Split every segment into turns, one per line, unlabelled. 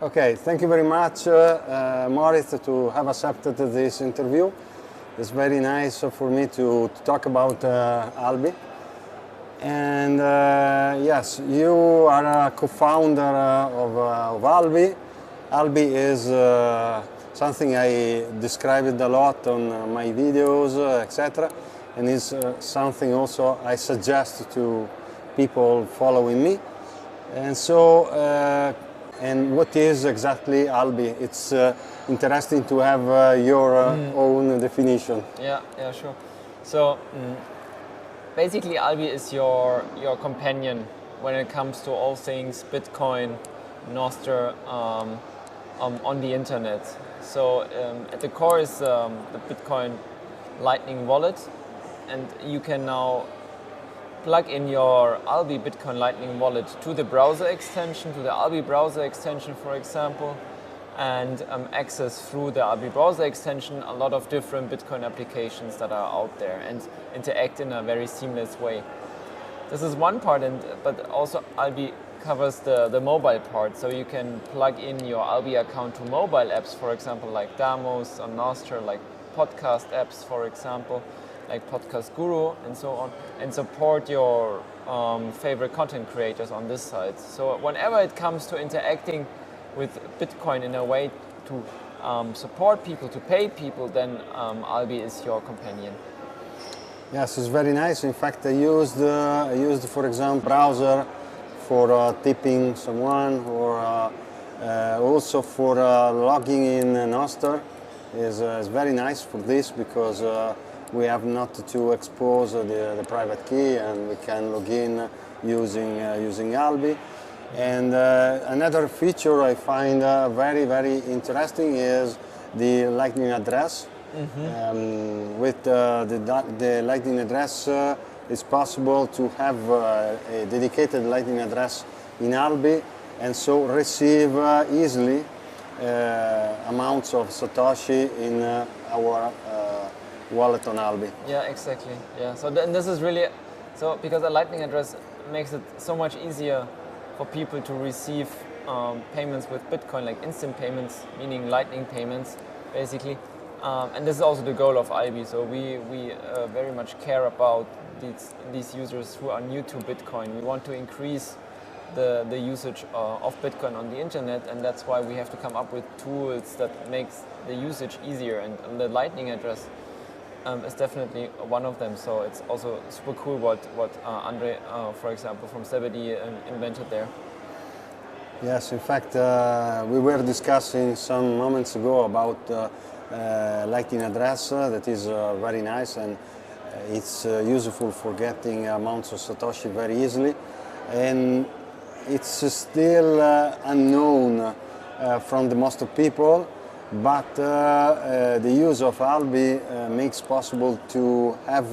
Okay, thank you very much, Moritz, to have accepted this interview. It's very nice for me to talk about Alby. And yes, you are a co-founder of Alby. Alby is something I described a lot on my videos, etc. And is something also I suggest to people following me. And so, and what is exactly Alby? It's interesting to have your own definition.
Yeah, sure. So basically Alby is your companion when it comes to all things Bitcoin, Nostr, on the internet. So at the core is the Bitcoin Lightning wallet, and you can now plug in your Alby Bitcoin Lightning wallet to the browser extension, to the Alby browser extension, for example, and access through the Alby browser extension a lot of different Bitcoin applications that are out there and interact in a very seamless way. This is one part, but also Alby covers the mobile part, so you can plug in your Alby account to mobile apps, for example, like Damos on Nostr, like podcast apps, for example, like Podcast Guru and so on, and support your favorite content creators on this side. So whenever it comes to interacting with Bitcoin in a way to support people, to pay people, then Alby is your companion.
Yes, it's very nice. In fact, I used for example, browser for tipping someone, or also for logging in Nostr. Is very nice for this because we have not to expose the private key, and we can log in using Alby. And another feature I find very interesting is the Lightning address. Mm-hmm. With the Lightning address, it's possible to have a dedicated Lightning address in Alby, and so receive easily amounts of Satoshi in our wallet on Alby.
Yeah, exactly. Yeah. So this is really because a Lightning address makes it so much easier for people to receive payments with Bitcoin, like instant payments, meaning Lightning payments, basically. And this is also the goal of Alby. So we very much care about these users who are new to Bitcoin. We want to increase the usage of Bitcoin on the internet, and that's why we have to come up with tools that makes the usage easier. And the Lightning address is definitely one of them. So it's also super cool what Andre, for example, from Zebedee invented there.
Yes, in fact, we were discussing some moments ago about Lightning address that is very nice, and it's useful for getting amounts of Satoshi very easily. And it's still unknown from the most of people, but the use of Alby makes possible to have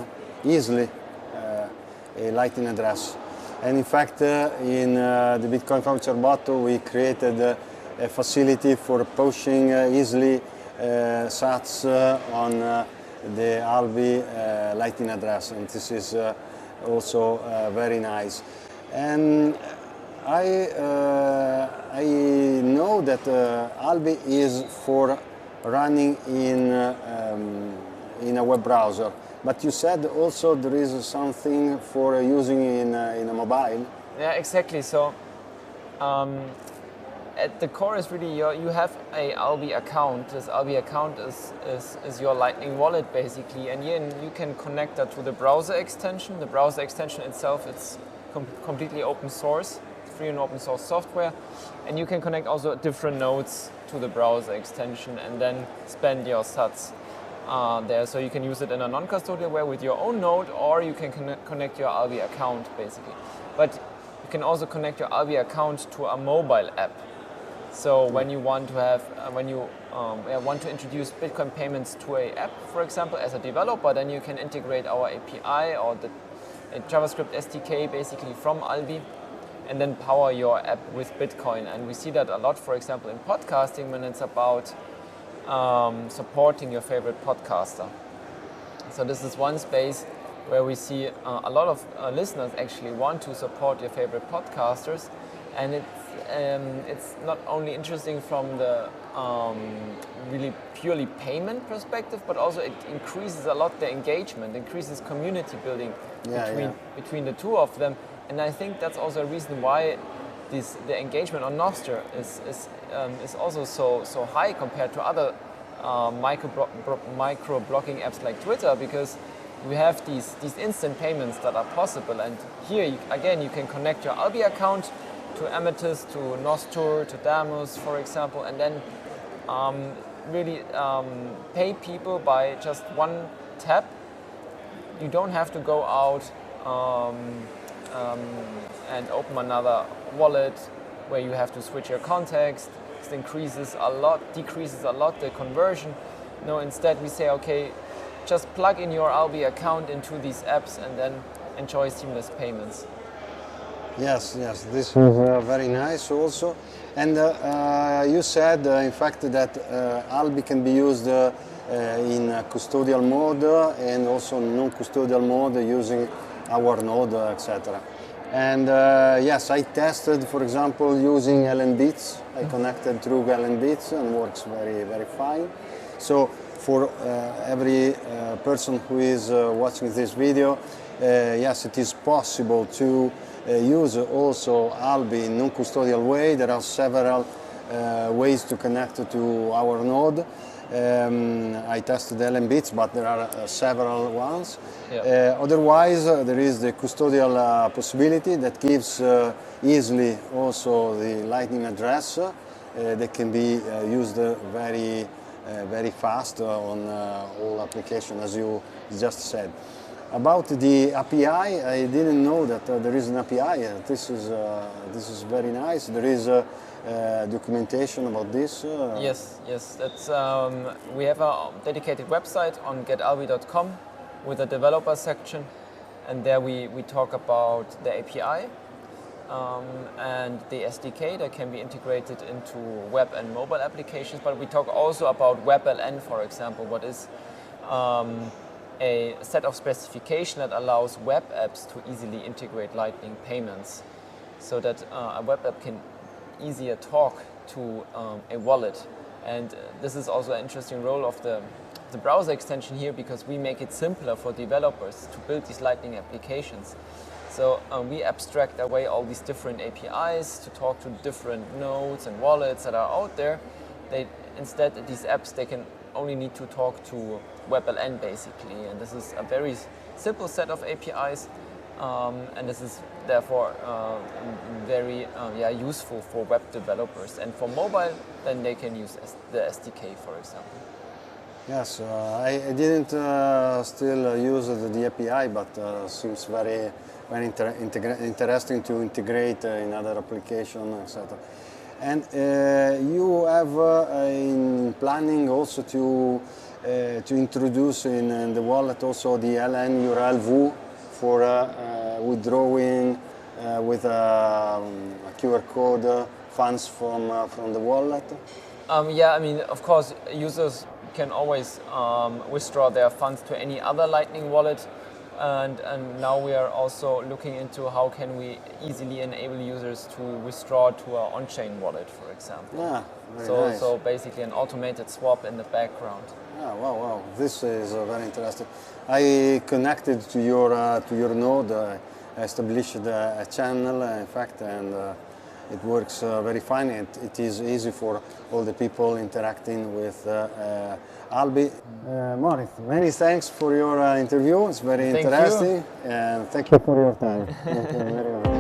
easily a Lightning address. And in fact, in the Bitcoin Voucher Bot, we created a facility for pushing easily sats on the Alby Lightning address, and this is also very nice. And I know that Alby is for running in a web browser, but you said also there is something for using in a mobile.
Yeah, exactly. So at the core is really you have a Alby account. This Alby account is your Lightning wallet basically, and you can connect that to the browser extension. The browser extension itself, it's completely open source, free and open source software, and you can connect also different nodes to the browser extension and then spend your sats there. So you can use it in a non-custodial way with your own node, or you can connect your Alby account basically. But you can also connect your Alby account to a mobile app. So when you want to have, want to introduce Bitcoin payments to a app, for example, as a developer, then you can integrate our API or the JavaScript SDK basically from Alby, and then power your app with Bitcoin. And we see that a lot, for example, in podcasting when it's about supporting your favorite podcaster. So this is one space where we see a lot of listeners actually want to support your favorite podcasters, and it's not only interesting from the really purely payment perspective, but also it increases a lot the engagement, increases community building between the two of them, and I think that's also a reason why the engagement on Nostr is also so high compared to other micro blogging apps like Twitter, because we have these instant payments that are possible, and here again you can connect your Alby account to Amethyst, to Nostr, to Damus, for example, and then really pay people by just one tap. You don't have to go out and open another wallet where you have to switch your context. It decreases a lot the conversion. No, instead we say, okay, just plug in your Alby account into these apps and then enjoy seamless payments.
Yes, this is very nice also. And you said, in fact, that Alby can be used in custodial mode and also non-custodial mode using our node, etc. And yes, I tested, for example, using LNbits. I connected through LNbits and works very fine. So for every person who is watching this video, yes, it is possible to use also Alby in non-custodial way. There are several ways to connect to our node. I tested LNbits, but there are several ones. Yeah. Otherwise, there is the custodial possibility that gives easily also the Lightning address that can be used very fast on all applications, as you just said. About the API, I didn't know that there is an API. This is very nice. There is documentation about this.
Yes. That's we have a dedicated website on getalby.com with a developer section, and there we talk about the API and the SDK that can be integrated into web and mobile applications. But we talk also about WebLN, for example, what is a set of specification that allows web apps to easily integrate Lightning payments, so that a web app can easier talk to a wallet. And this is also an interesting role of the browser extension here, because we make it simpler for developers to build these Lightning applications. So we abstract away all these different APIs to talk to different nodes and wallets that are out there. Instead, these apps, they can only need to talk to WebLN basically, and this is a very simple set of APIs, and this is therefore very useful for web developers. And for mobile, then they can use the SDK, for example.
Yes, I didn't still use the API, but seems very interesting to integrate in other applications, etc. And you have in planning also to introduce in the wallet also the LN URL VU for withdrawing with a QR code funds from the wallet?
Yeah, I mean, of course, users can always withdraw their funds to any other Lightning wallet. And now we are also looking into how can we easily enable users to withdraw to our on-chain wallet, for example.
Yeah, very nice.
So basically an automated swap in the background.
Yeah, wow, this is very interesting. I connected to your node. I established a channel, in fact, and it works very fine. It is easy for all the people interacting with Alby. Moritz, many thanks for your interview. It's very interesting. And thank you for your time. Thank you very much.